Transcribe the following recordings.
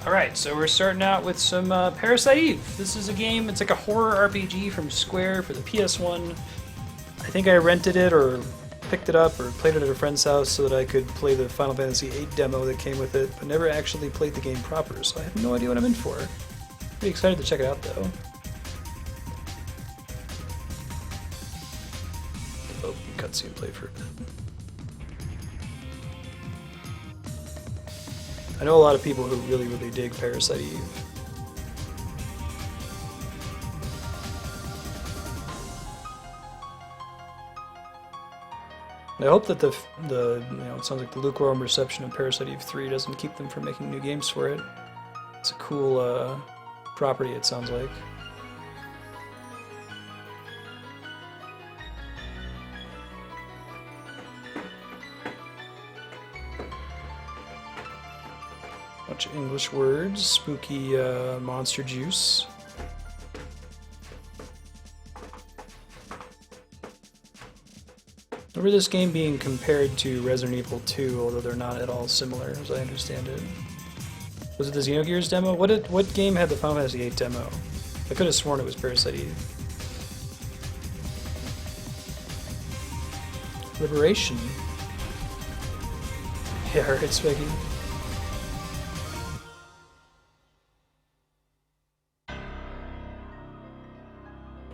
Alright, so we're starting out with some Parasite Eve. This is a game, it's like a horror RPG from Square for the PS1. I think I rented it or picked it up or played it at a friend's house so that I could play the Final Fantasy VIII demo that came with it, but never actually played the game proper, so I have no idea what I'm in for. Pretty excited to check it out though. Oh, cutscene play for a bit. I know a lot of people who really dig Parasite Eve. And I hope that the it sounds like the lukewarm reception of Parasite Eve 3 doesn't keep them from making new games for it. It's a cool property, it sounds like. Bunch of English words, spooky monster juice. Remember this game being compared to Resident Evil 2, although they're not at all similar, as I understand it. Was it the Xenogears demo? What game had the Final Fantasy VIII demo? I could have sworn it was Parasite Eve. Liberation. Yeah, right, Swiggy.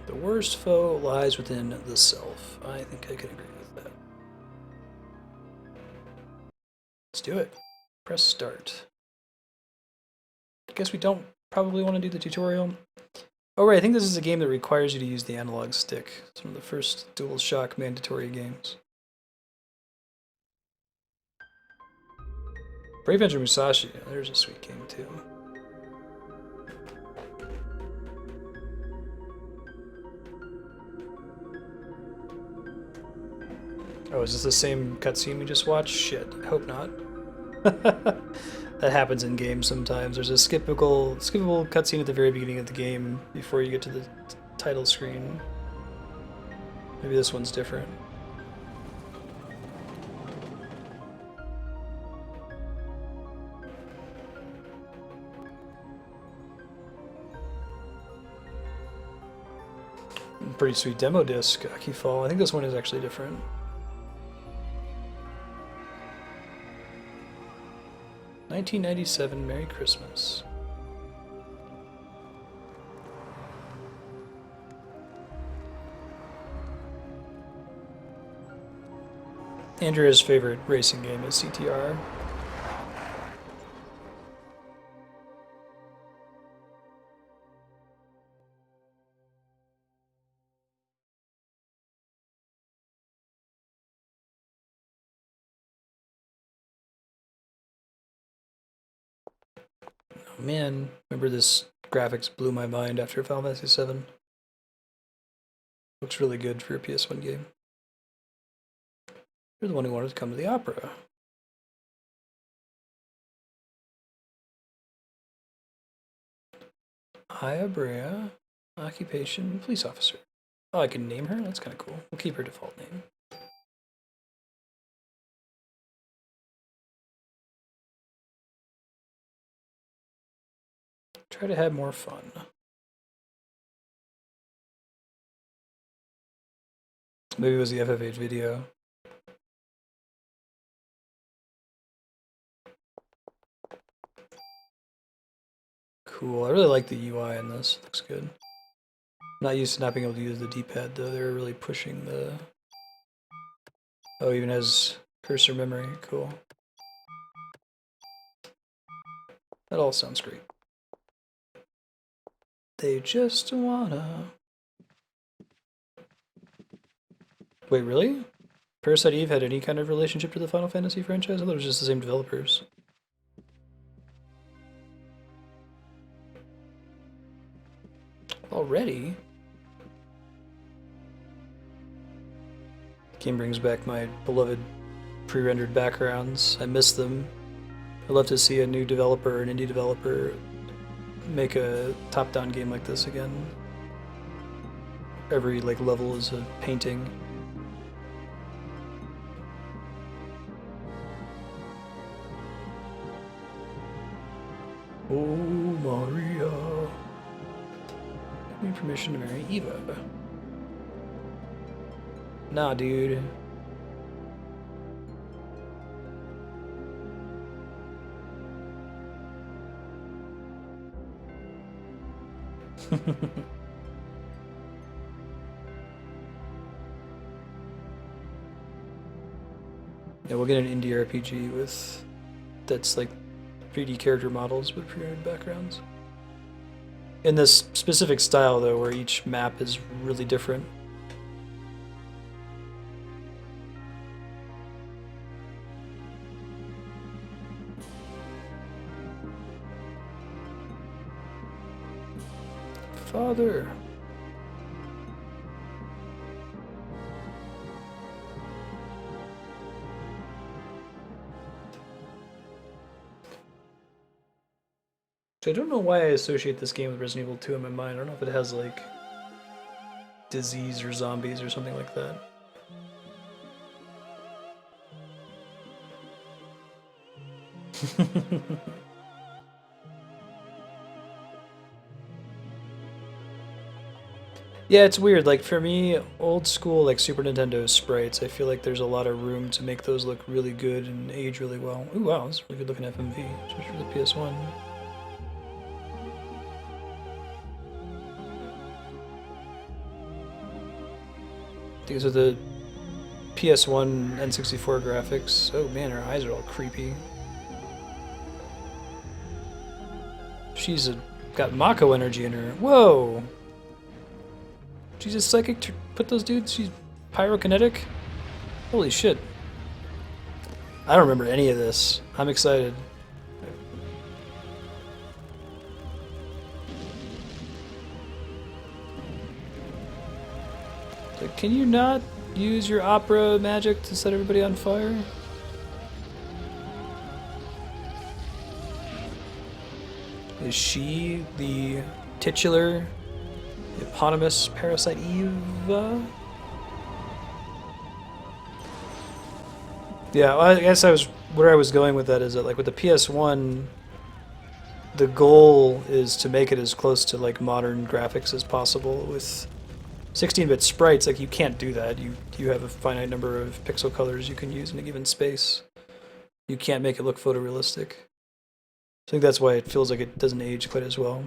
The worst foe lies within the self. I think I can agree with that. Let's do it. Press start. I guess we don't probably want to do the tutorial. Oh right, I think this is a game that requires you to use the analog stick. It's one of the first DualShock mandatory games. Brave Enter Musashi. There's a sweet game too. Oh, is this the same cutscene we just watched? Shit, I hope not. That happens in games sometimes. There's a skippable cutscene at the very beginning of the game before you get to the title screen. Maybe this one's different. Pretty sweet demo disc, Akifall. I think this one is actually different. $1997, Merry Christmas. Andrea's favorite racing game is CTR. Man, remember this graphics blew my mind after Final Fantasy VII. Looks really good for a PS1 game. You're the one who wanted to come to the opera. Aya Brea, occupation, police officer. Oh, I can name her? That's kind of cool. We'll keep her default name. Try to have more fun. Maybe it was the FFH video. Cool. I really like the UI in this. Looks good. I'm not used to not being able to use the D-pad though. They're really pushing the... Oh, even has cursor memory. Cool. That all sounds great. They just wanna... Wait, really? Parasite Eve had any kind of relationship to the Final Fantasy franchise? I thought it was just the same developers. Already? The game brings back my beloved pre-rendered backgrounds. I miss them. I'd love to see a new developer, an indie developer, make a top-down game like this again. Every level is a painting. Oh, Maria. Give me permission to marry Eva. Nah, dude. Yeah, we'll get an indie RPG with that's like 3D character models with pre-rendered backgrounds. In this specific style, though, where each map is really different. Father. So I don't know why I associate this game with Resident Evil 2 in my mind. I don't know if it has like disease or zombies or something like that. Yeah, it's weird. Like for me, old school like Super Nintendo sprites, I feel like there's a lot of room to make those look really good and age really well. Ooh, wow, that's a really good looking FMV, especially for the PS1. These are the PS1 N64 graphics. Oh man, her eyes are all creepy. She's got Mako energy in her. Whoa! She's a psychic to put those dudes? She's pyrokinetic? Holy shit. I don't remember any of this. I'm excited. So can you not use your opera magic to set everybody on fire? Is she the titular, eponymous Parasite Eva? Yeah, well, I guess where I was going with that is that like with the PS1, the goal is to make it as close to like modern graphics as possible. With 16-bit sprites, like you can't do that. You have a finite number of pixel colors you can use in a given space. You can't make it look photorealistic. I think that's why it feels like it doesn't age quite as well.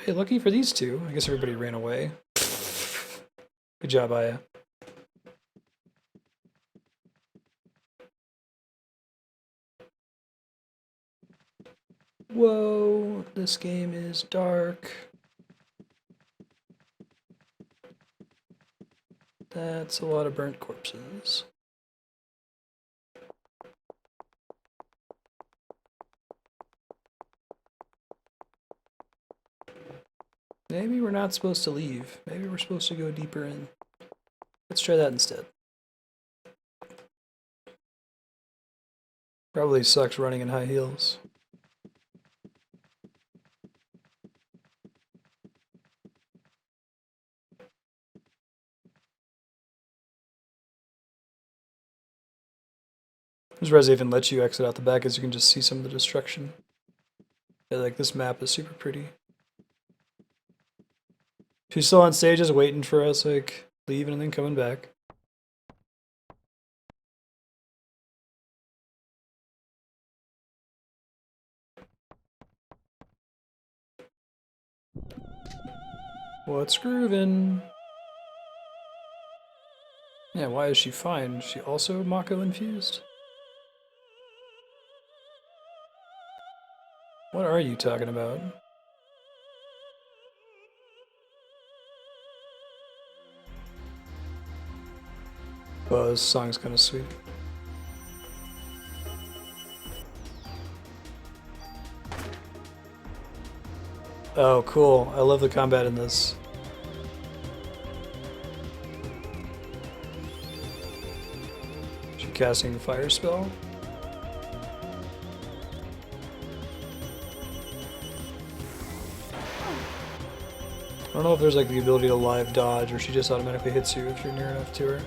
Hey, lucky for these two. I guess everybody ran away. Good job, Aya. Whoa, this game is dark. That's a lot of burnt corpses. Maybe we're not supposed to leave. Maybe we're supposed to go deeper in. Let's try that instead. Probably sucks running in high heels. This res even lets you exit out the back as you can just see some of the destruction. Yeah, like this map is super pretty. She's still on stage just waiting for us, like, leaving and then coming back. What's groovin'? Yeah, why is she fine? Is she also Mako infused? What are you talking about? Oh, this song's kind of sweet. Oh, cool. I love the combat in this. Is she casting the fire spell? I don't know if there's like the ability to live dodge or she just automatically hits you if you're near enough to her.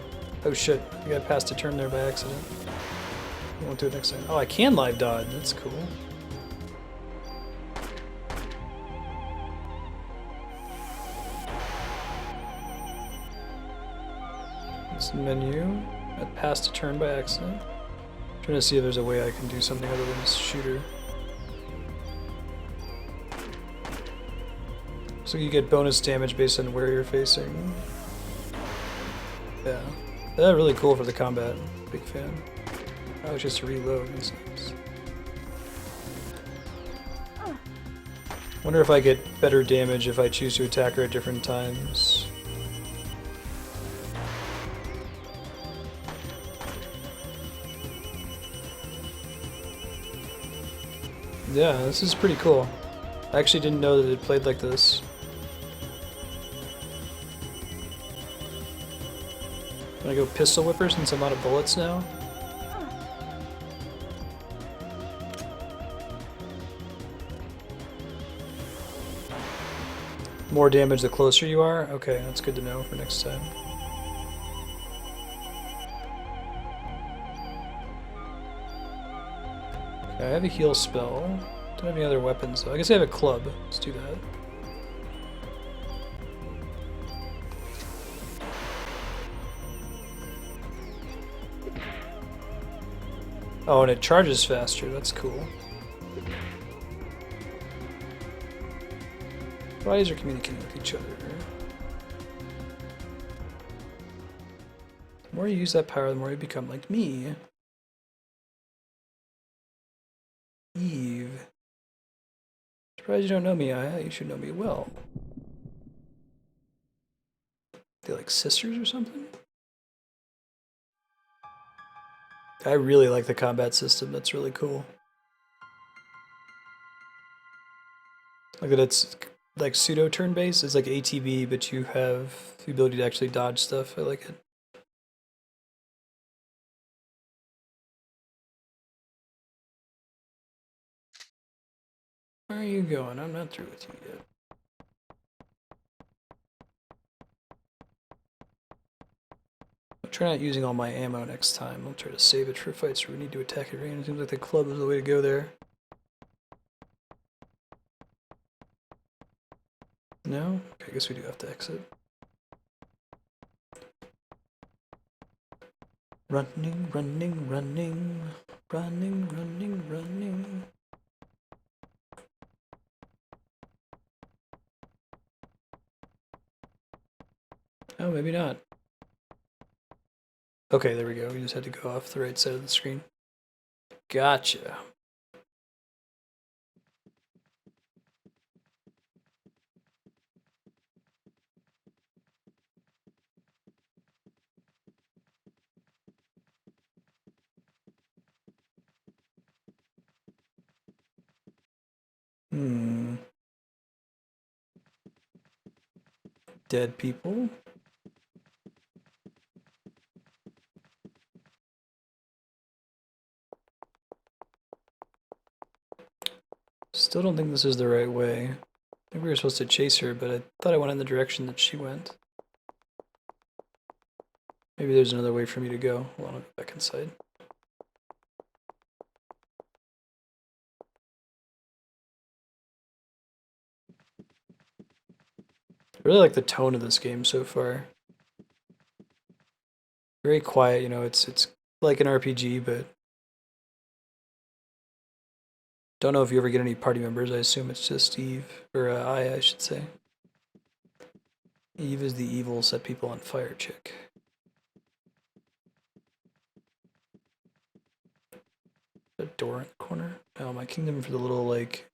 Oh shit, I got past a turn there by accident. won't do it next time. Oh, I can live dodge. That's cool. This menu. I passed a turn by accident. I'm trying to see if there's a way I can do something other than shooter. So you get bonus damage based on where you're facing. Yeah. That's really cool for the combat. Big fan. I was just reload. That's nice. Wonder if I get better damage if I choose to attack her at different times. Yeah, this is pretty cool. I actually didn't know that it played like this. Can I go pistol whipper since I'm out of bullets now? More damage the closer you are? Okay, that's good to know for next time. Okay, I have a heal spell. Don't have any other weapons though. I guess I have a club. Let's do that. Oh, and it charges faster. That's cool. Bodies are communicating with each other. The more you use that power, the more you become like me. Eve. Surprised you don't know me, Aya. You should know me well. They like sisters or something? I really like the combat system. That's really cool. Like that it's like pseudo turn-based. It's like ATB, but you have the ability to actually dodge stuff. I like it. Where are you going? I'm not through with you yet. I'll try not using all my ammo next time. I'll try to save it for fights where we need to attack at range. It seems like the club is the way to go there. No? Okay, I guess we do have to exit. Running, running, running. Running, running, running. Oh, maybe not. Okay, there we go. We just had to go off the right side of the screen. Gotcha. Dead people? Still don't think this is the right way. I think we were supposed to chase her, but I thought I went in the direction that she went. Maybe there's another way for me to go. Hold on, I'll go back inside. I really like the tone of this game so far. Very quiet, you know, it's like an RPG, but don't know if you ever get any party members. I assume it's just Eve, or I should say. Eve is the evil set people on fire chick. A door in the corner? Oh, my kingdom for the little, like,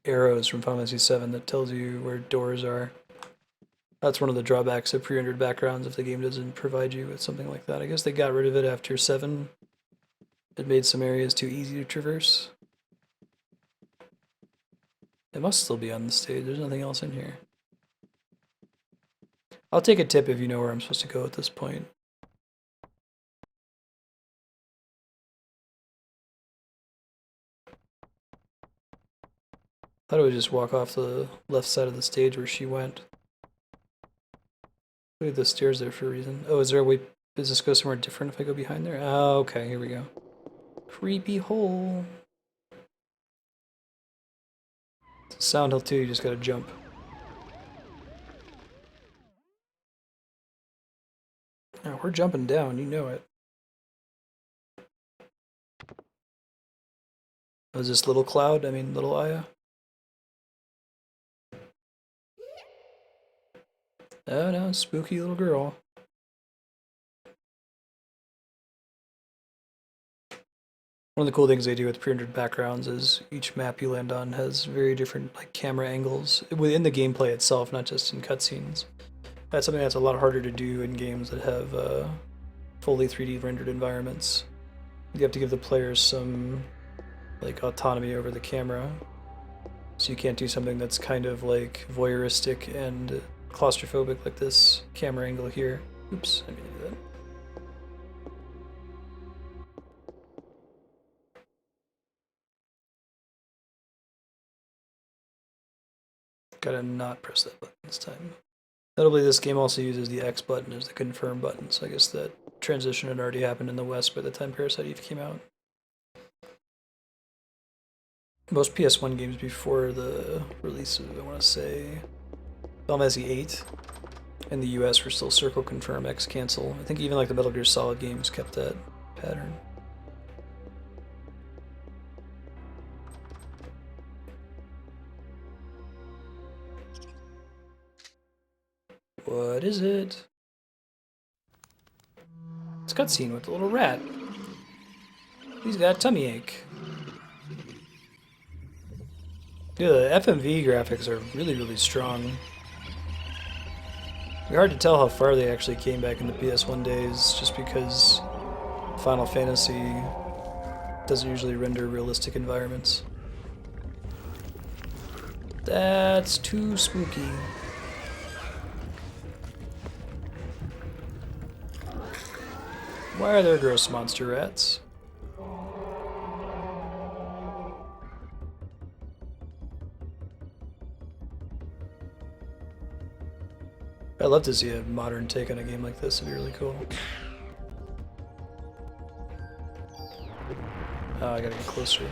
arrows from Final Fantasy VII that tells you where doors are. That's one of the drawbacks of pre-rendered backgrounds if the game doesn't provide you with something like that. I guess they got rid of it after 7. It made some areas too easy to traverse. It must still be on the stage. There's nothing else in here. I'll take a tip if you know where I'm supposed to go at this point. Thought I would just walk off the left side of the stage where she went. Look at the stairs there for a reason. Oh, is there a way? Does this go somewhere different if I go behind there? Oh, okay, here we go. Creepy hole. Sound hill too, you just gotta jump. Oh, we're jumping down, you know it. Was this little Cloud? I mean, little Aya? Oh no, spooky little girl. One of the cool things they do with pre-rendered backgrounds is each map you land on has very different like camera angles within the gameplay itself, not just in cutscenes. That's something that's a lot harder to do in games that have fully 3D rendered environments. You have to give the players some like autonomy over the camera, so you can't do something that's kind of like voyeuristic and claustrophobic like this camera angle here. Oops, I didn't mean to do that. Gotta not press that button this time. Notably, this game also uses the X button as the confirm button, so I guess that transition had already happened in the West by the time Parasite Eve came out. Most PS1 games before the release of, I want to say, Final Fantasy VIII in the US were still circle confirm, X cancel. I think even like the Metal Gear Solid games kept that pattern. What is it? It's a cutscene with the little rat. He's got a tummy ache. Yeah, the FMV graphics are really, really strong. It's hard to tell how far they actually came back in the PS1 days, just because Final Fantasy doesn't usually render realistic environments. That's too spooky. Why are there gross monster rats? I'd love to see a modern take on a game like this. It'd be really cool. Oh, I gotta get closer.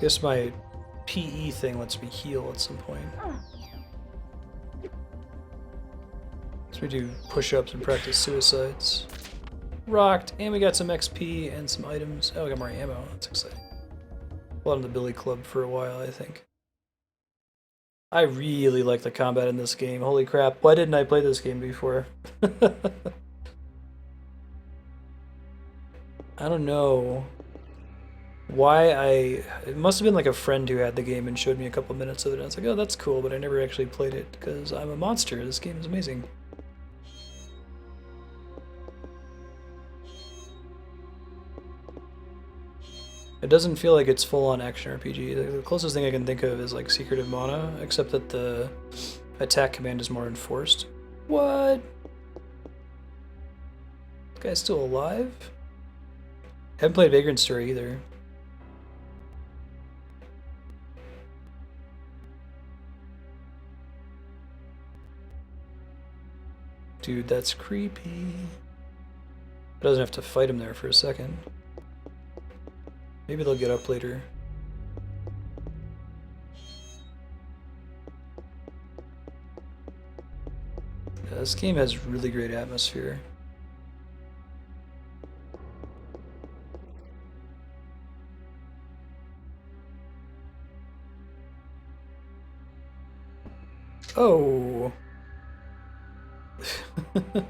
Guess my PE thing lets me heal at some point. So we do push-ups and practice suicides. Rocked, and we got some XP and some items. Oh, we got more ammo. That's exciting. A lot in the Billy Club for a while, I think. I really like the combat in this game. Holy crap, why didn't I play this game before? I don't know why it must have been like a friend who had the game and showed me a couple minutes of it. And I was like, oh, that's cool, but I never actually played it because I'm a monster. This game is amazing. It doesn't feel like it's full-on action RPG. The closest thing I can think of is like Secret of Mana, except that the attack command is more enforced. What? This guy's still alive? Haven't played Vagrant Story either. Dude, that's creepy. Doesn't have to fight him there for a second. Maybe they'll get up later. Yeah, this game has really great atmosphere. Oh! You're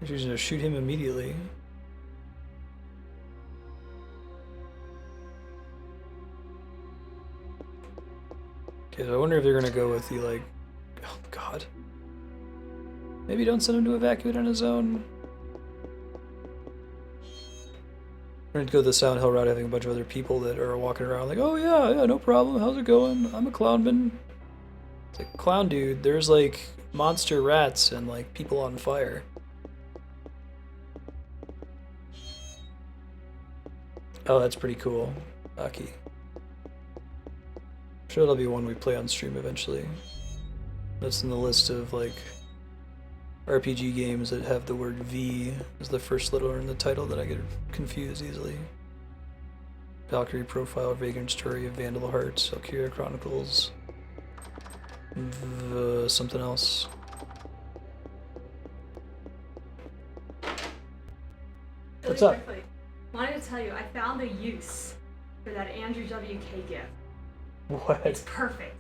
just gonna shoot him immediately. Okay, so I wonder if they're gonna go with the like, oh god. Maybe don't send him to evacuate on his own. We're gonna go the Silent Hill route, having a bunch of other people that are walking around like, oh yeah, no problem, how's it going? I'm a clownman. It's like, clown dude, there's like monster rats and like people on fire. Oh, that's pretty cool. Aki. I'm sure that'll be one we play on stream eventually. That's in the list of like RPG games that have the word V as the first letter in the title that I get confused easily. Valkyrie Profile, Vagrant Story of Vandal Hearts, Valkyria Chronicles, something else. What's up? Quickly, wanted to tell you, I found a use for that Andrew WK gift. What? It's perfect.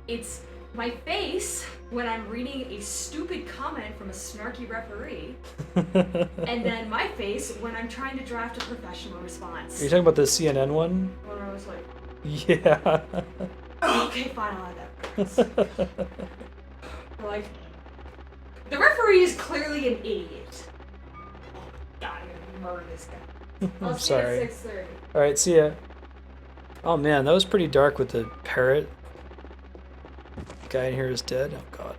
It's my face when I'm reading a stupid comment from a snarky referee, and then my face when I'm trying to draft a professional response. Are you talking about the CNN one? When I was like, yeah. okay, fine, I'll have that. Like, the referee is clearly an idiot. Oh, God, I'm gonna murder this guy. I'm sorry. At 6:30. All right, see ya. Oh man, that was pretty dark with the parrot. The guy in here is dead. Oh god.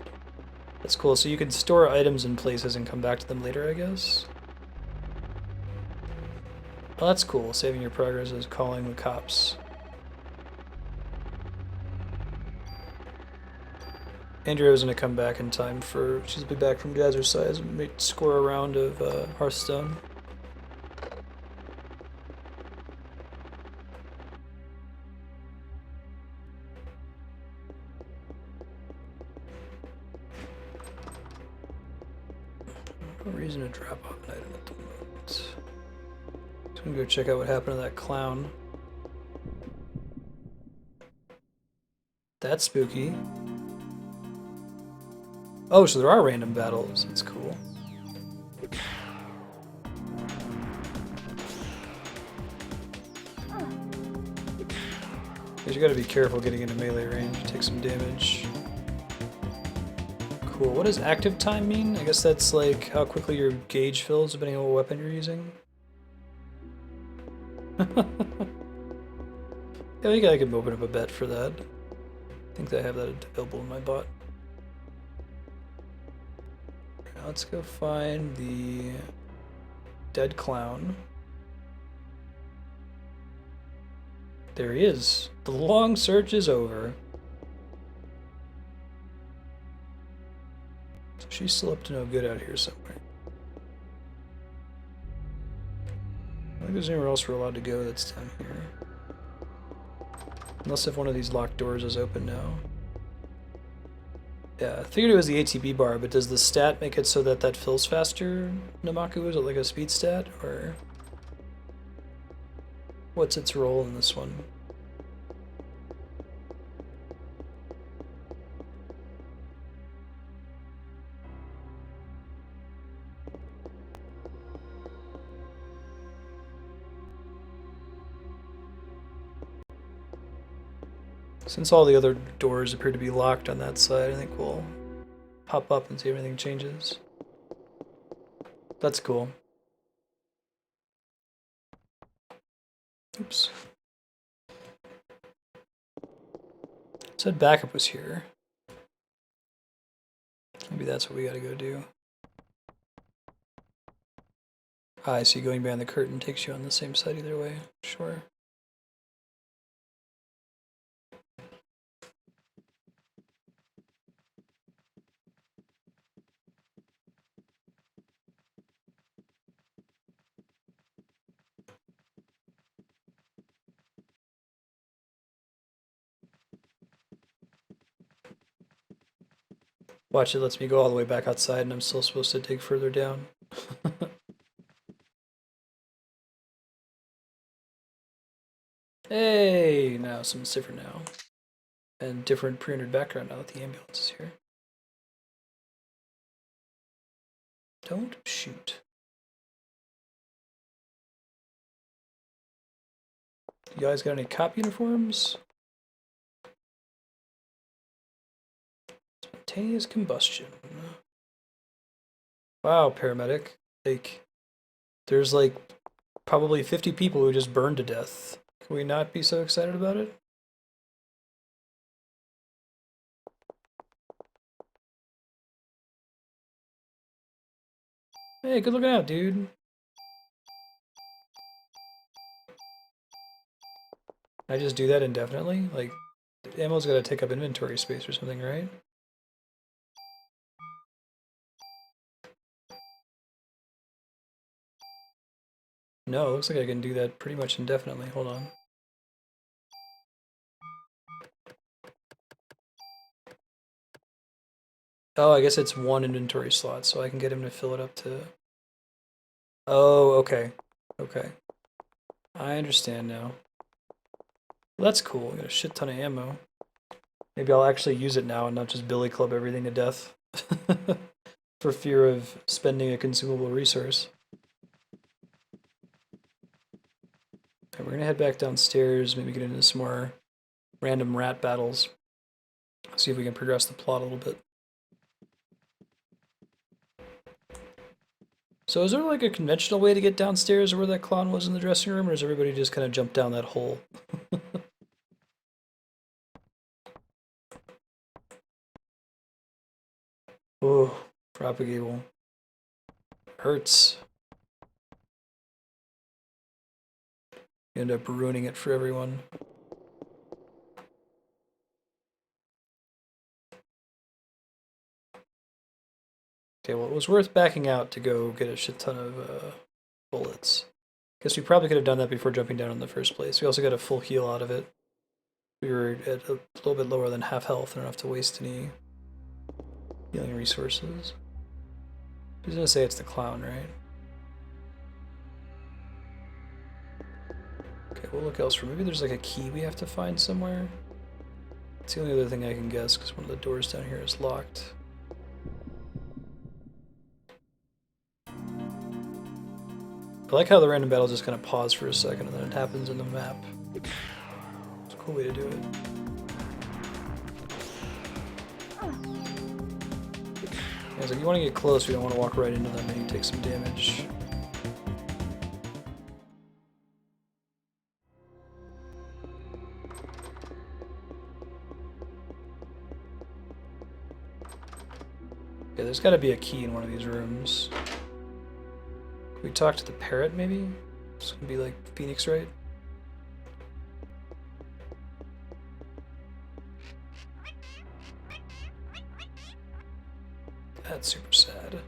That's cool. So you can store items in places and come back to them later, I guess. Oh, that's cool. Saving your progress is calling the cops. Andrea's gonna come back in time for. She's be back from Jazzercise and score a round of Hearthstone. No reason to drop off an item at the moment. So I'm gonna go check out what happened to that clown. That's spooky. Oh, so there are random battles. That's cool. You gotta be careful getting into melee range. Take some damage. Cool. What does active time mean? I guess that's like how quickly your gauge fills depending on what weapon you're using. Yeah, I think I can open up a bet for that. I think I have that available in my bot. Now let's go find the dead clown. There he is. The long search is over. So she's still up to no good out here somewhere. I don't think there's anywhere else we're allowed to go that's down here. Unless if one of these locked doors is open now. Yeah, I figured it was the ATB bar, but does the stat make it so that that fills faster, Namaku? Is it like a speed stat, or what's its role in this one? Since all the other doors appear to be locked on that side, I think we'll pop up and see if anything changes. That's cool. Oops. Said backup was here. Maybe that's what we gotta go do. Ah, I see going behind the curtain takes you on the same side either way. Sure. Watch, it lets me go all the way back outside and I'm still supposed to dig further down. Hey, now something's different now. And different pre-rendered background now that the ambulance is here. Don't shoot. You guys got any cop uniforms? Spontaneous combustion. Wow, paramedic. Like, there's like probably 50 people who just burned to death. Can we not be so excited about it? Hey, good looking out, dude. Can I just do that indefinitely? Like, ammo's gotta take up inventory space or something, right? No, it looks like I can do that pretty much indefinitely. Hold on. Oh, I guess it's one inventory slot, so I can get him to fill it up to... Oh, okay. Okay. I understand now. Well, that's cool. We got a shit ton of ammo. Maybe I'll actually use it now and not just billy club everything to death. For fear of spending a consumable resource. Okay, we're gonna head back downstairs, maybe get into some more random rat battles. See if we can progress the plot a little bit. So is there like a conventional way to get downstairs or where that clown was in the dressing room, or does everybody just kind of jump down that hole? Oh, propagable. Hurts. You end up ruining it for everyone. Okay, well, it was worth backing out to go get a shit ton of bullets. Guess we probably could have done that before jumping down in the first place. We also got a full heal out of it. We were at a little bit lower than half health and don't have to waste any healing resources. I was gonna say it's the clown, right? Okay, we'll look elsewhere. Maybe there's like a key we have to find somewhere. It's the only other thing I can guess because one of the doors down here is locked. I like how the random battles just kind of pause for a second and then it happens in the map. It's a cool way to do it. Yeah, it's like you want to get close, we don't want to walk right into them and you take some damage. Yeah, there's got to be a key in one of these rooms. Can we talk to the parrot, maybe? This could be like Phoenix, right? That's super sad.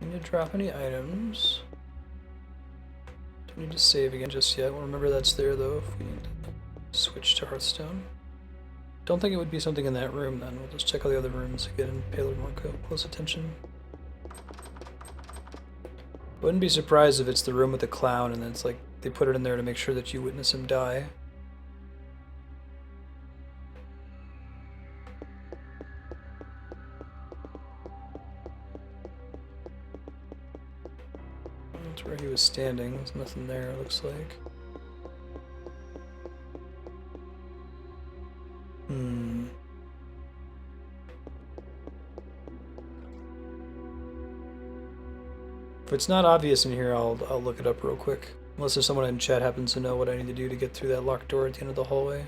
Need to drop any items. Don't need to save again just yet. We'll remember that's there though if we need to switch to Hearthstone. Don't think it would be something in that room then. We'll just check all the other rooms again and pay a little more close attention. Wouldn't be surprised if it's the room with the clown and then it's like they put it in there to make sure that you witness him die. That's where he was standing. There's nothing there, it looks like. If it's not obvious in here, I'll look it up real quick. Unless there's someone in chat happens to know what I need to do to get through that locked door at the end of the hallway.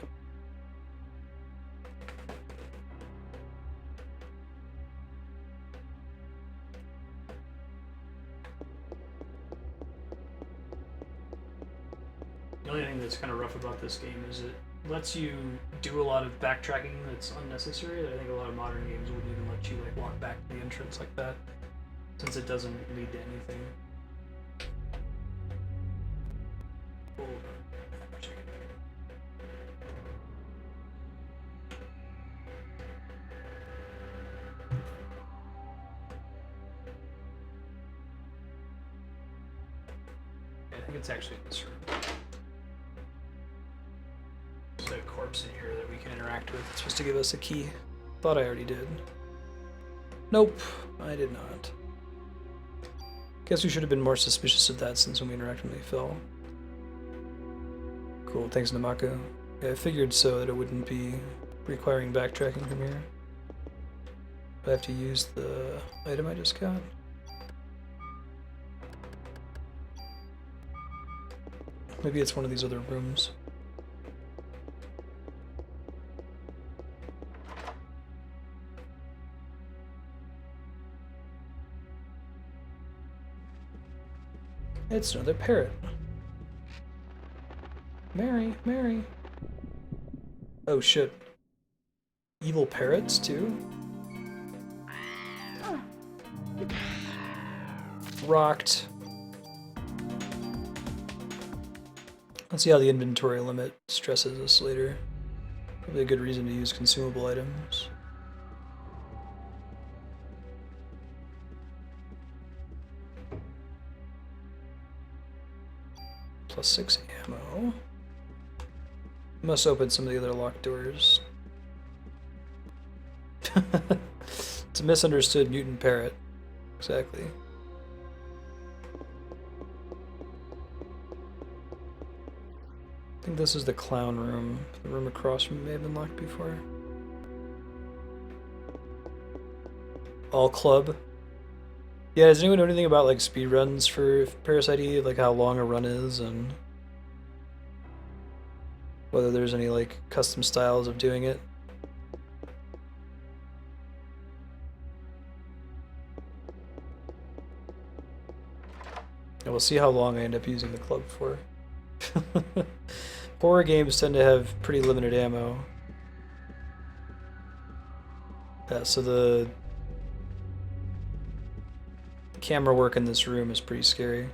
The only thing that's kind of rough about this game is it lets you do a lot of backtracking that's unnecessary. I think a lot of modern games wouldn't even let you like walk back to the entrance like that, since it doesn't lead to anything. I think it's actually in this room. There's a corpse in here that we can interact with. It's supposed to give us a key. Thought I already did. Nope, I did not. Guess we should have been more suspicious of that since when we interacted when they fell. Cool, thanks Namako. Yeah, I figured so that it wouldn't be requiring backtracking from here. I have to use the item I just got. Maybe it's one of these other rooms. It's another parrot. Mary, Mary. Oh shit. Evil parrots too? rocked. Let's see how the inventory limit stresses us later. Probably a good reason to use consumable items. +6 ammo. Must open some of the other locked doors. It's a misunderstood mutant parrot. Exactly. I think this is the clown room. The room across from me may have been locked before. All club. Yeah, does anyone know anything about like speedruns for Parasite Eve? Like how long a run is and whether there's any like custom styles of doing it? And we'll see how long I end up using the club for. Horror games tend to have pretty limited ammo. Yeah, so the camera work in this room is pretty scary.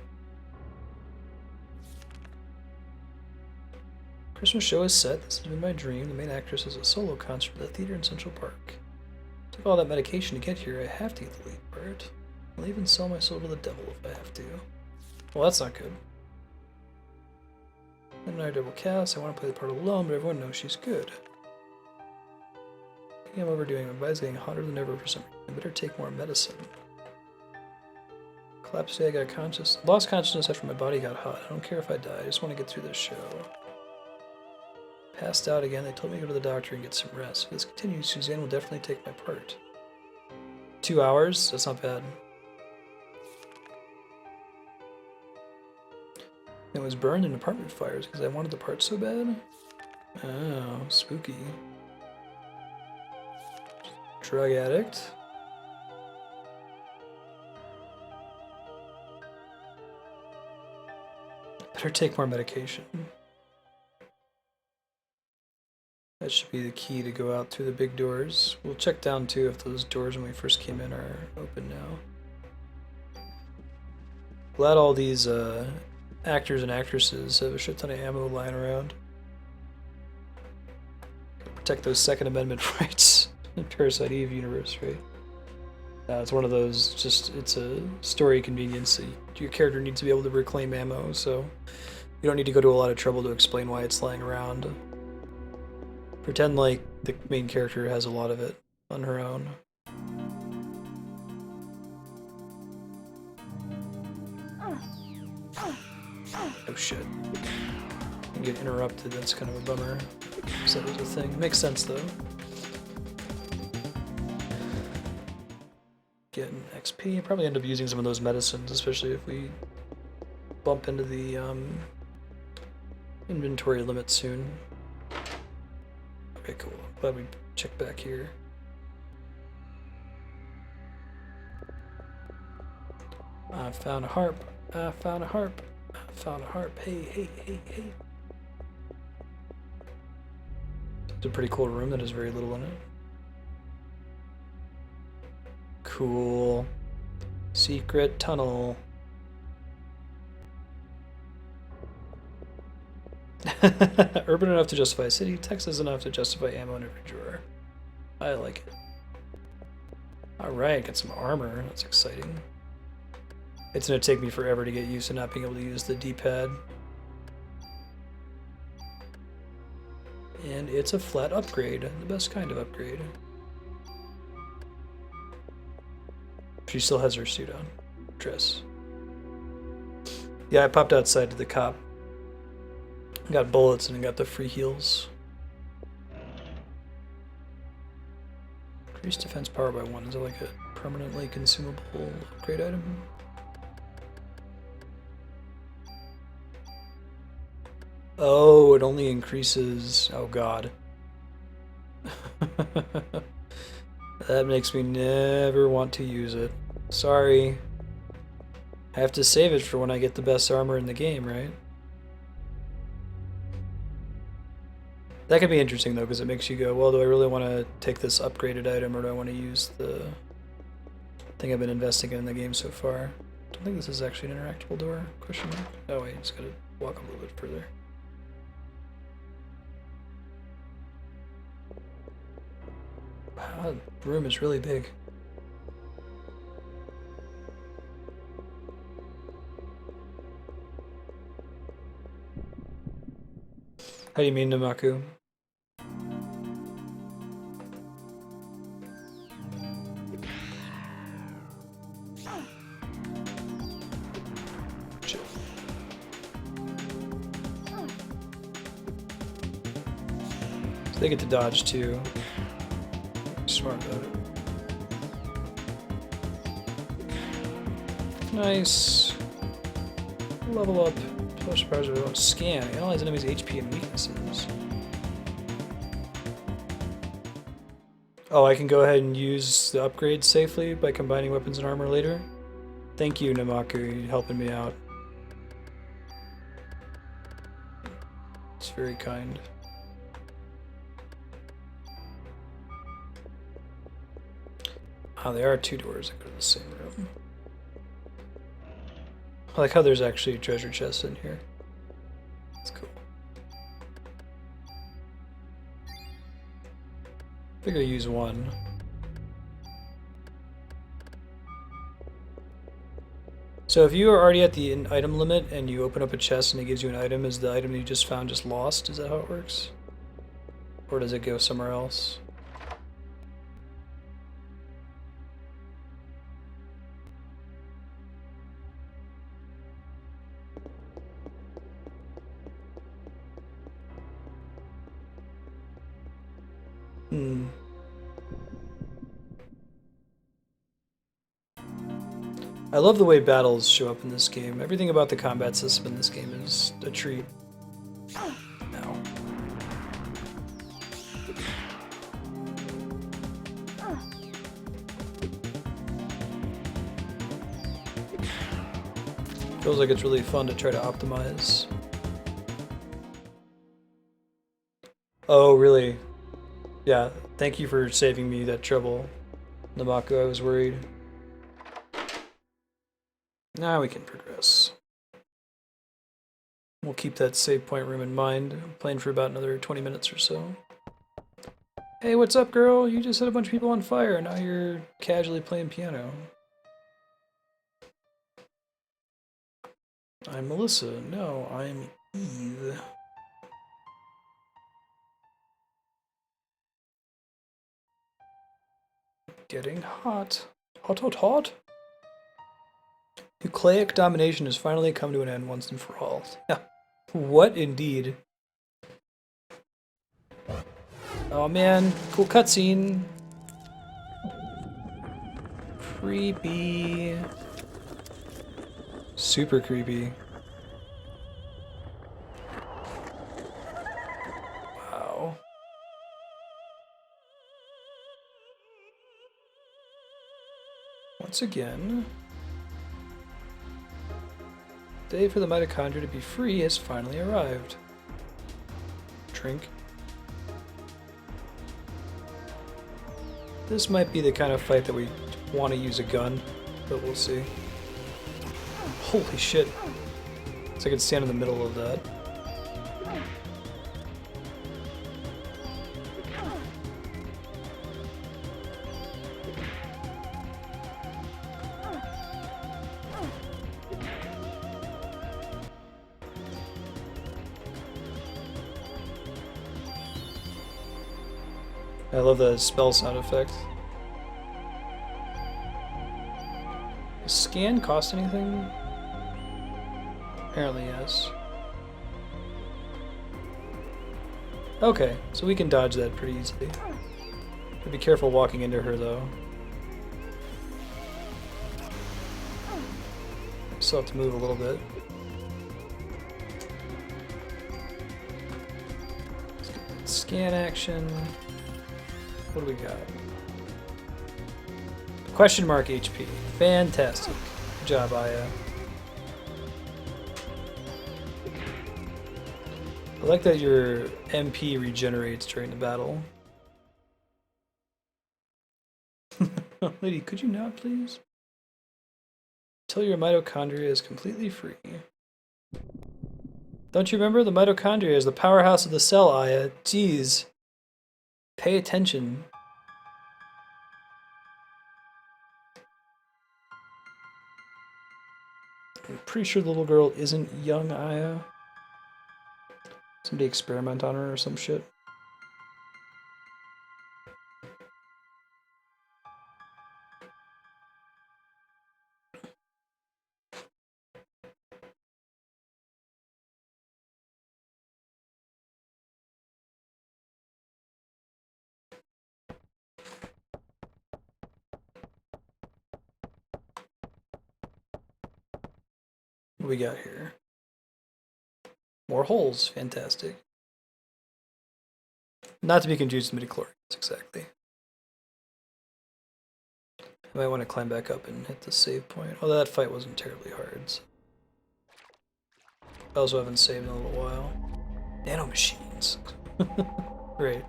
Christmas show is set. This has been my dream. The main actress has a solo concert at the theater in Central Park. Took all that medication to get here. I have to get the lead part. I'll even sell my soul to the devil if I have to. Well, that's not good. And I double cast. I want to play the part alone, but everyone knows she's good. I think I'm overdoing it. My body's getting hotter than ever for some reason. I better take more medicine. Collapsed today, I got lost consciousness after my body got hot. I don't care if I die. I just want to get through this show. Passed out again. They told me to go to the doctor and get some rest. If this continues, Suzanne will definitely take my part. 2 hours? That's not bad. It was burned in apartment fires because I wanted the part so bad? Oh, spooky. Drug addict. Better take more medication. That should be the key to go out through the big doors. We'll check down too if those doors when we first came in are open now. Glad all these actors and actresses have a shit ton of ammo lying around. Protect those Second Amendment rights in Parasite Eve universe, right? It's one of those, just, it's a story convenience. Your character needs to be able to reclaim ammo, so you don't need to go to a lot of trouble to explain why it's lying around. Pretend like the main character has a lot of it on her own. Oh shit. You get interrupted, that's kind of a bummer. So that was a thing. Makes sense though. Getting XP. Probably end up using some of those medicines, especially if we bump into the inventory limit soon. Okay, cool. Glad we checked back here. I found a harp. I found a harp. I found a harp. Hey, hey, hey, hey. It's a pretty cool room that has very little in it. Cool. Secret tunnel. Urban enough to justify a city, Texas enough to justify ammo in every drawer. I like it. Alright, got some armor. That's exciting. It's gonna take me forever to get used to not being able to use the D-pad. And it's a flat upgrade, the best kind of upgrade. She still has her suit on. Dress. Yeah, I popped outside to the cop. Got bullets and got the free heals. Increased defense power by 1. Is it like a permanently consumable upgrade item? Oh, it only increases... Oh god. That makes me never want to use it. Sorry. I have to save it for when I get the best armor in the game, right? That could be interesting though, because it makes you go, well, do I really want to take this upgraded item or do I want to use the thing I've been investing in the game so far? don't think this is actually an interactable door. Question mark. Oh wait, just gotta walk a little bit further. Wow, the room is really big. How do you mean, Namaku? So they get to dodge too. Smart about it. Nice. Level up. Scan. Analyze enemies' HP and weaknesses. Oh, I can go ahead and use the upgrade safely by combining weapons and armor later? Thank you, Namaku. You're helping me out. It's very kind. Oh, there are two doors that go to the same room. I like how there's actually a treasure chest in here. That's cool. I think I'll use one. So if you are already at the item limit and you open up a chest and it gives you an item, is the item you just found just lost? Is that how it works? Or does it go somewhere else? I love the way battles show up in this game. Everything about the combat system in this game is a treat. Ow. Feels like it's really fun to try to optimize. Oh, really? Yeah, thank you for saving me that trouble, Namaku. I was worried. Now we can progress. We'll keep that save point room in mind. I'm playing for about another 20 minutes or so. Hey, what's up, girl? You just set a bunch of people on fire, and now you're casually playing piano. I'm Melissa. No, I'm Eve. Getting hot. Hot, hot, hot. Nucleic domination has finally come to an end once and for all. Yeah. What indeed? Oh man, cool cutscene. Creepy. Super creepy. Wow. Once again. The day for the mitochondria to be free has finally arrived. Drink. This might be the kind of fight that we want to use a gun, but we'll see. Holy shit. So I can stand in the middle of that. I love the spell sound effect. Does scan cost anything? Apparently yes. Okay, so we can dodge that pretty easily. But be careful walking into her though. Still have to move a little bit. Scan action. What do we got? Question mark HP. Fantastic. Good job, Aya. I like that your MP regenerates during the battle. Lady, could you not, please? Till your mitochondria is completely free. Don't you remember? The mitochondria is the powerhouse of the cell, Aya. Jeez. Pay attention. I'm pretty sure the little girl isn't young Aya. Somebody experiment on her or some shit. What we got here? More holes. Fantastic. Not to be confused with midichlorians, exactly. I might want to climb back up and hit the save point. Oh, that fight wasn't terribly hard. So. I also haven't saved in a little while. Nanomachines. Great.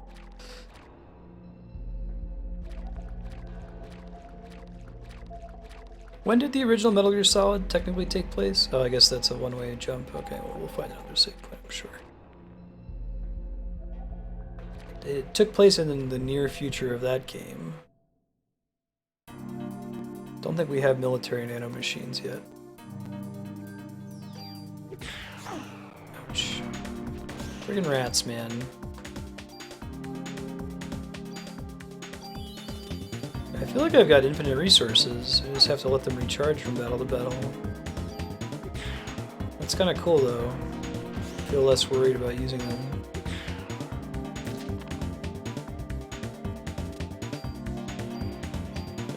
When did the original Metal Gear Solid technically take place? Oh, I guess that's a one-way jump. Okay, well, we'll find another save point, I'm sure. It took place in the near future of that game. Don't think we have military nanomachines yet. Ouch. Friggin' rats, man. I feel like I've got infinite resources. I just have to let them recharge from battle to battle. That's kind of cool, though. I feel less worried about using them.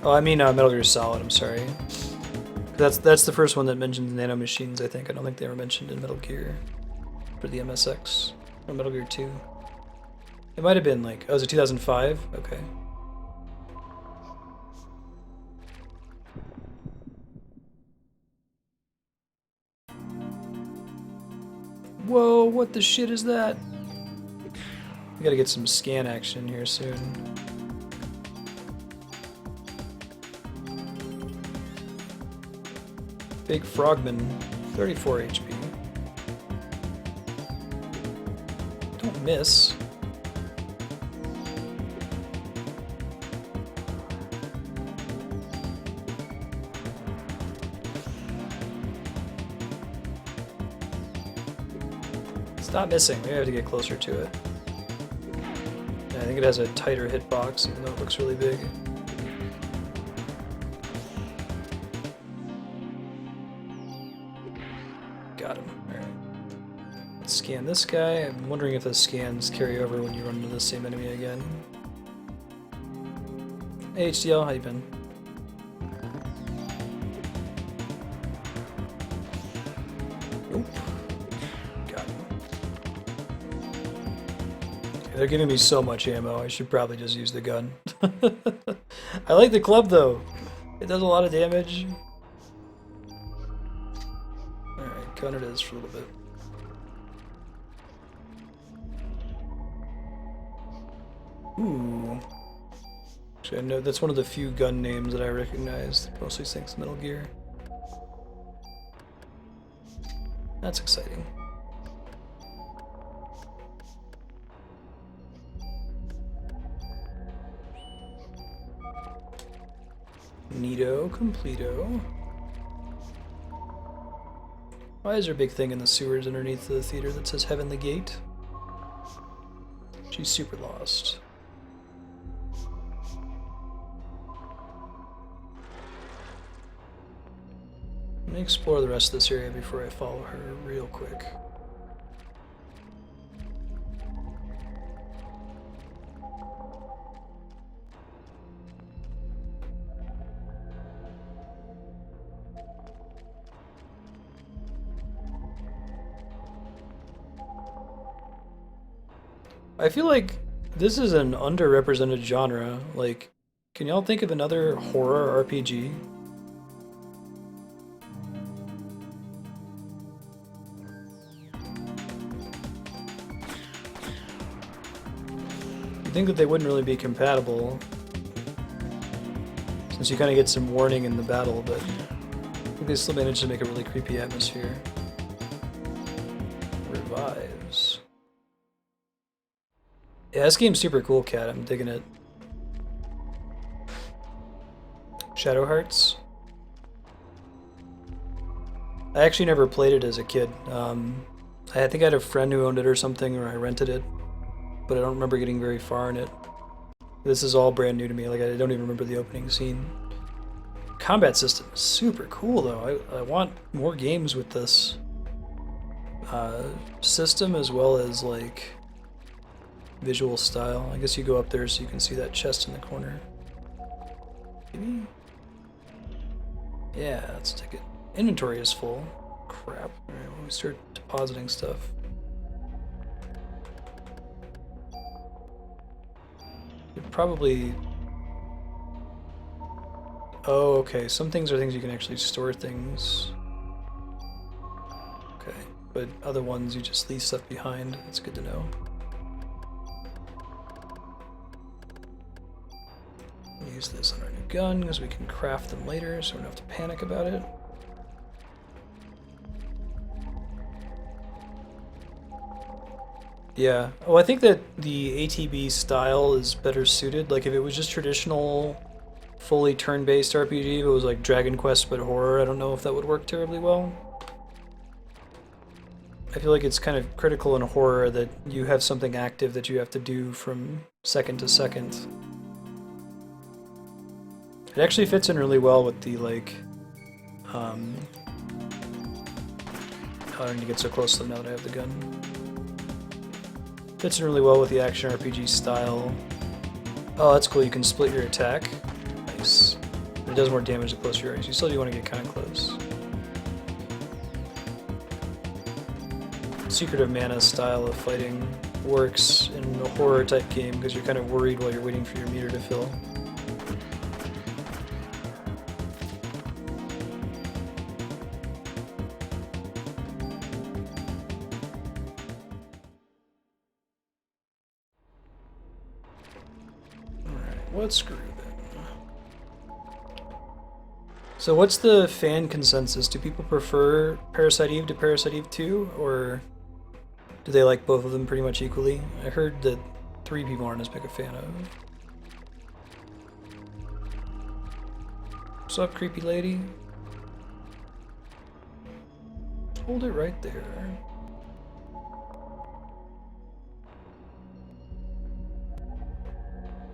Oh, I mean Metal Gear Solid, I'm sorry. That's the first one that mentions nanomachines, I think. I don't think they were mentioned in Metal Gear. For the MSX. Or Metal Gear 2. It might have been like... Oh, was it 2005? Okay. Whoa, what the shit is that? We gotta get some scan action here soon. Big Frogman, 34 HP. Don't miss. Stop missing. We have to get closer to it. Yeah, I think it has a tighter hitbox, even though it looks really big. Got him. Alright. Let's scan this guy. I'm wondering if the scans carry over when you run into the same enemy again. Hey HDL, how you been? Nope. Got him. Okay, they're giving me so much ammo, I should probably just use the gun. I like the club though. It does a lot of damage. Alright, gun it is for a little bit. Ooh. Actually, I know that's one of the few gun names that I recognize. Mostly thanks to Metal Gear. That's exciting. Neato, completo. Why is there a big thing in the sewers underneath the theater that says Heavenly Gate? She's super lost. Let me explore the rest of this area before I follow her real quick. I feel like this is an underrepresented genre. Like, can y'all think of another horror RPG? You'd think that they wouldn't really be compatible, since you kind of get some warning in the battle, but think they still managed to make a really creepy atmosphere. Revives. Yeah, this game's super cool, Cat. I'm digging it. Shadow Hearts. I actually never played it as a kid. I think I had a friend who owned it or something, or I rented it, but I don't remember getting very far in it. This is all brand new to me. Like, I don't even remember the opening scene. Combat system is super cool, though. I want more games with this system as well as, like, visual style. I guess you go up there so you can see that chest in the corner. Maybe? Yeah, let's take it. Inventory is full. Crap. Alright, when we start depositing stuff. You'd probably... Oh, okay. Some things are things you can actually store things. Okay. But other ones you just leave stuff behind. That's good to know. Use this on our new gun because we can craft them later so we don't have to panic about it. Yeah. Oh, I think that the ATB style is better suited. Like, if it was just traditional, fully turn-based RPG, if it was like Dragon Quest but horror, I don't know if that would work terribly well. I feel like it's kind of critical in horror that you have something active that you have to do from second to second. It actually fits in really well with the, like, I don't need to get so close to them now that I have the gun. Fits in really well with the action RPG style. Oh, that's cool. You can split your attack. Nice. It does more damage the closer you are. So you still do want to get kind of close. Secret of Mana style of fighting works in a horror type game because you're kind of worried while you're waiting for your meter to fill. Let's screw then. So what's the fan consensus? Do people prefer Parasite Eve to Parasite Eve 2, or do they like both of them pretty much equally? I heard that 3 people aren't as big a fan of. What's up, creepy lady? Hold it right there.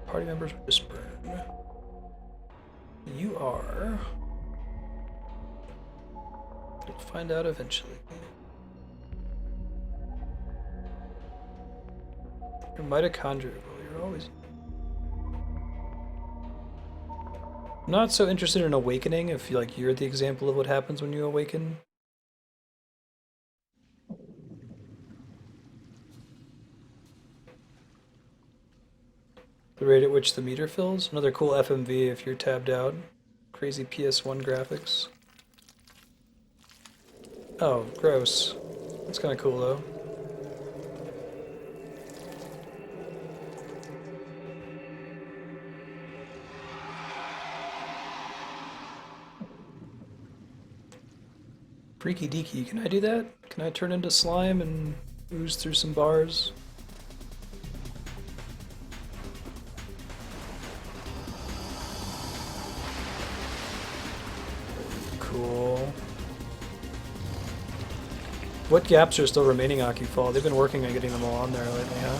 Party members whisper. You are. We'll find out eventually. You're mitochondrial. You're always. I'm not so interested in awakening if you're the example of what happens when you awaken. The rate at which the meter fills. Another cool FMV if you're tabbed out. Crazy PS1 graphics. Oh, gross. That's kind of cool though. Freaky deaky, can I do that? Can I turn into slime and ooze through some bars? Cool. What gaps are still remaining, Akifall? They've been working on getting them all on there lately, huh?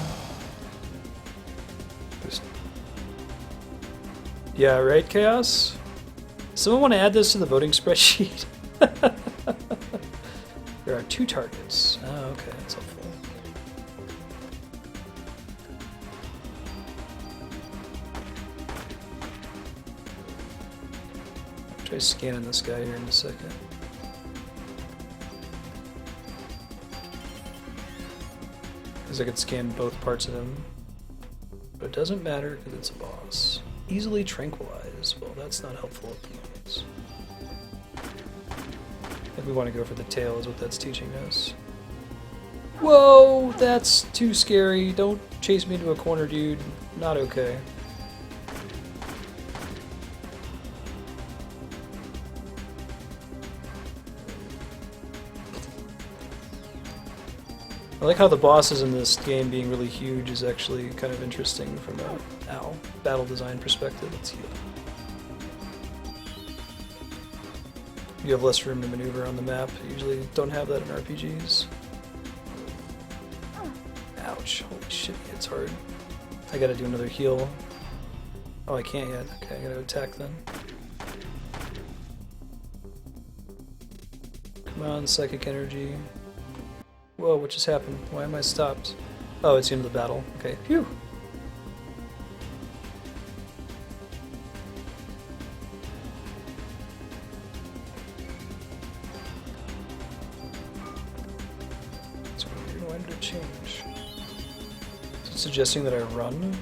Yeah, right, Chaos? Someone want to add this to the voting spreadsheet? There are 2 targets. Oh, okay, that's helpful. Try scanning this guy here in a second. Because I could scan both parts of him. But it doesn't matter because it's a boss. Easily tranquilized. Well, that's not helpful at the moment. I think we want to go for the tail is what that's teaching us. Whoa, that's too scary. Don't chase me into a corner, dude. Not okay. I like how the bosses in this game being really huge is actually kind of interesting from a battle design perspective. Let's heal. You have less room to maneuver on the map. You usually don't have that in RPGs. Ouch, holy shit, it's hard. I gotta do another heal. Oh, I can't yet. Okay, I gotta attack then. Come on, psychic energy. Whoa, what just happened? Why am I stopped? Oh, it's the end of the battle. Okay, phew. That's weird. Why did it change? Is it suggesting that I run?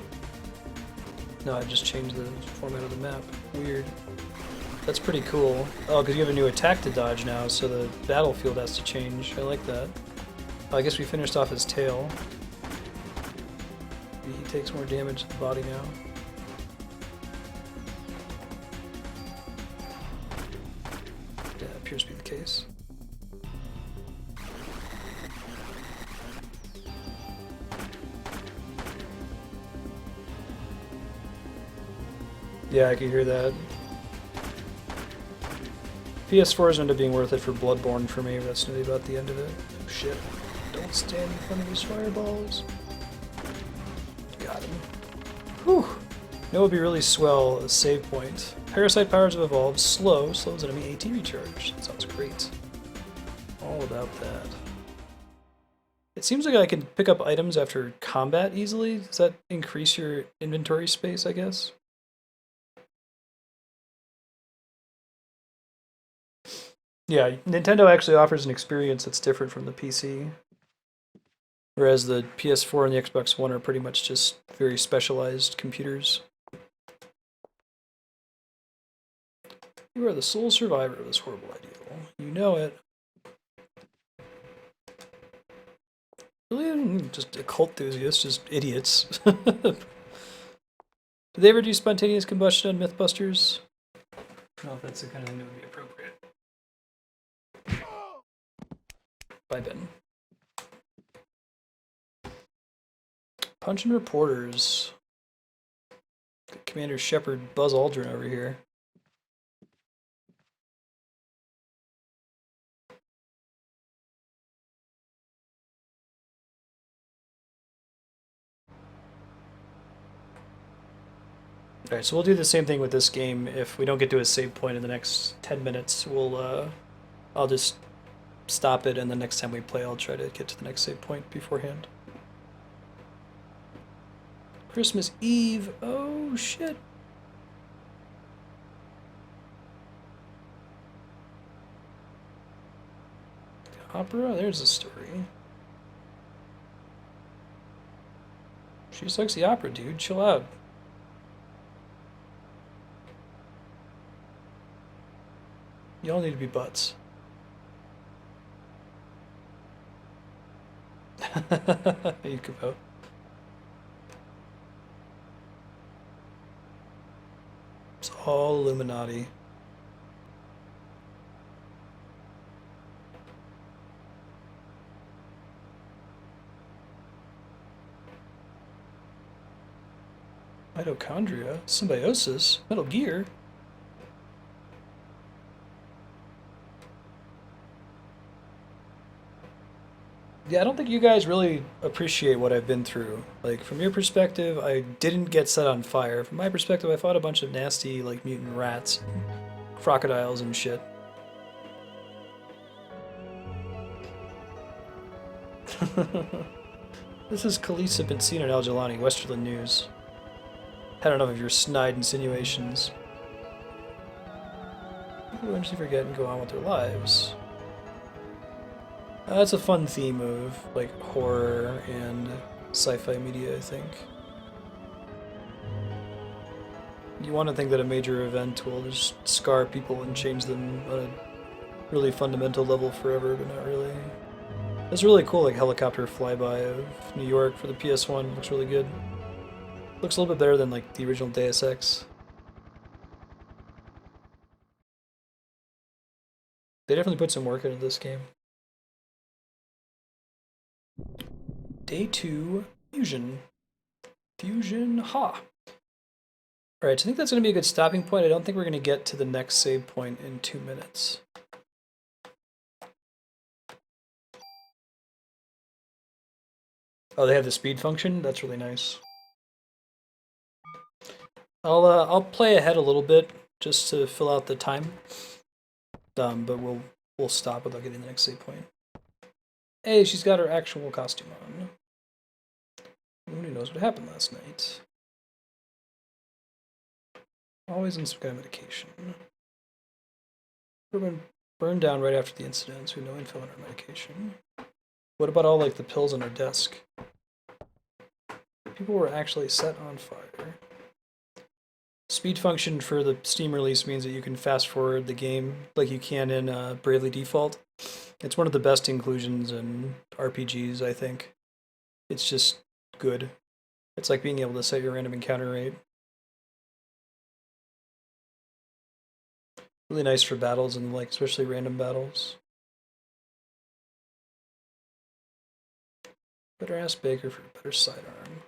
No, I just changed the format of the map. Weird. That's pretty cool. Oh, because you have a new attack to dodge now, so the battlefield has to change. I like that. I guess we finished off his tail. Maybe he takes more damage to the body now. Yeah, appears to be the case. Yeah, I can hear that. PS4's ended up being worth it for Bloodborne for me, but that's maybe about the end of it. Oh shit. Don't stand in front of these fireballs. Got him. Whew. That would be really swell, a save point. Parasite powers have evolved. Slows enemy AT recharge. That sounds great. All about that. It seems like I can pick up items after combat easily. Does that increase your inventory space, I guess? Yeah, Nintendo actually offers an experience that's different from the PC. Whereas the PS4 and the Xbox One are pretty much just very specialized computers. You are the sole survivor of this horrible ideal. You know it. Really? Just occult enthusiasts, just idiots. Did they ever do spontaneous combustion on Mythbusters? I don't know if that's the kind of thing that would be appropriate. Bye, Ben. Punch and reporters. Commander Shepard Buzz Aldrin over here. Alright, so we'll do the same thing with this game. If we don't get to a save point in the next 10 minutes, I'll just stop it, and the next time we play I'll try to get to the next save point beforehand. Christmas Eve. Oh shit. Opera? There's the story. She just likes the opera, dude. Chill out. Y'all need to be butts. You could vote. It's all Illuminati. Mitochondria? Symbiosis? Metal Gear? Yeah, I don't think you guys really appreciate what I've been through. Like, from your perspective, I didn't get set on fire. From my perspective, I fought a bunch of nasty, like, mutant rats, crocodiles and shit. This is Khaleesa Benzina and Al Jalani, Westerland News. Had enough of your snide insinuations. People eventually forget and go on with their lives. That's a fun theme of, like, horror and sci-fi media, I think. You want to think that a major event will just scar people and change them on a really fundamental level forever, but not really. It's really cool, like, helicopter flyby of New York for the PS1. Looks really good. Looks a little bit better than, like, the original Deus Ex. They definitely put some work into this game. Day 2, Fusion. Fusion, ha! Alright, so I think that's going to be a good stopping point. I don't think we're going to get to the next save point in 2 minutes. Oh, they have the speed function? That's really nice. I'll play ahead a little bit just to fill out the time. But we'll stop without getting the next save point. Hey, she's got her actual costume on. Who knows what happened last night? Always on some kind of medication. We've been burned down right after the incident, so we know info on our medication. What about all like the pills on our desk? People were actually set on fire. Speed function for the Steam release means that you can fast forward the game like you can in Bravely Default. It's one of the best inclusions in RPGs, I think. It's just good. It's like being able to set your random encounter rate. Really nice for battles and like especially random battles. Better ask Baker for a better sidearm.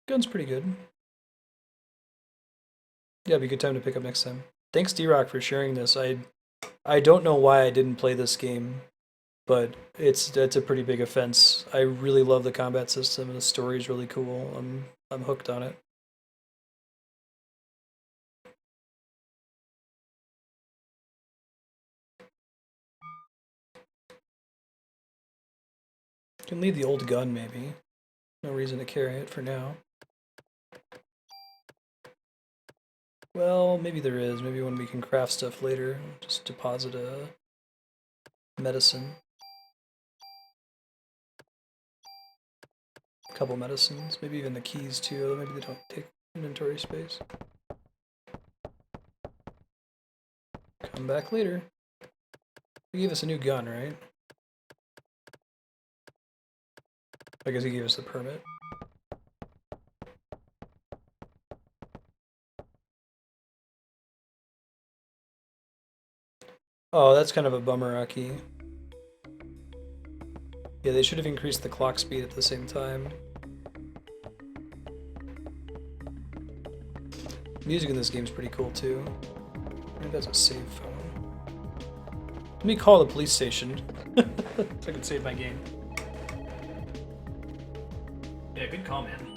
Gun's pretty good. Yeah, it'd be a good time to pick up next time. Thanks D-Rock for sharing this. I don't know why I didn't play this game, but it's a pretty big offense. I really love the combat system and the story's really cool. I'm hooked on it. You can leave the old gun maybe. No reason to carry it for now. Well, maybe there is. Maybe when we can craft stuff later, just deposit a medicine. A couple medicines, maybe even the keys too, although maybe they don't take inventory space. Come back later. He gave us a new gun, right? I guess he gave us the permit. Oh, that's kind of a bummer, Aki. Yeah, they should have increased the clock speed at the same time. Music in this game is pretty cool too. I think that's a save phone. Let me call the police station so I can save my game. Yeah, good call, man.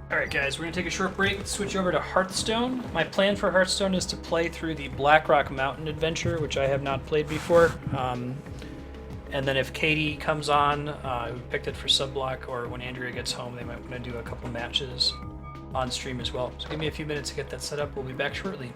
Alright guys, we're going to take a short break, switch over to Hearthstone. My plan for Hearthstone is to play through the Blackrock Mountain Adventure, which I have not played before. And then if Katie comes on, who picked it for Subblock, or when Andrea gets home, they might want to do a couple matches on stream as well. So give me a few minutes to get that set up. We'll be back shortly.